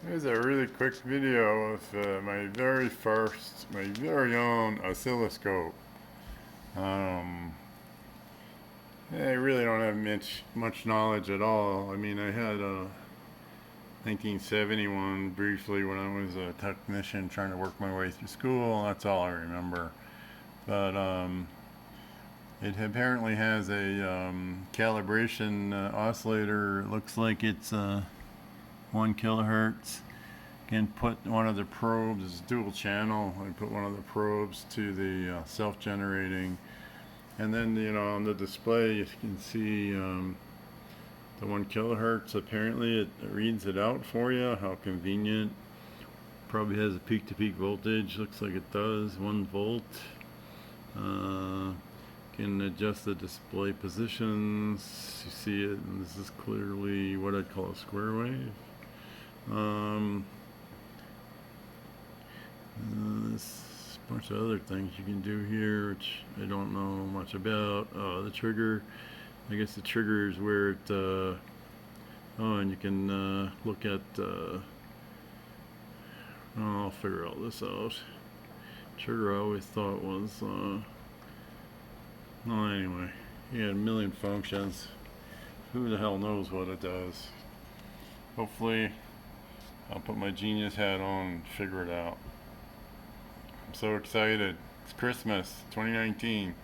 Here's a really quick video of my very own oscilloscope. I really don't have much knowledge at all. I mean, I had a 1971 briefly when I was a technician trying to work my way through school. That's all I remember. But it apparently has a calibration oscillator. It looks like it's 1 kilohertz. Can put one of the probes, it's dual channel. I put one of the probes to the self-generating, and then on the display you can see the 1 kilohertz. Apparently it reads it out for you. How convenient. Probably has a peak-to-peak voltage. Looks like it does. 1 volt. Can adjust the display positions. You see it, and this is clearly what I'd call a square wave. There's a bunch of other things you can do here, which I don't know much about. The trigger, I guess the trigger is where it, and you can look at, I'll figure all this out. Trigger I always thought was, anyway, you had a million functions. Who the hell knows what it does? Hopefully, I'll put my genius hat on and figure it out. I'm so excited. It's Christmas 2019.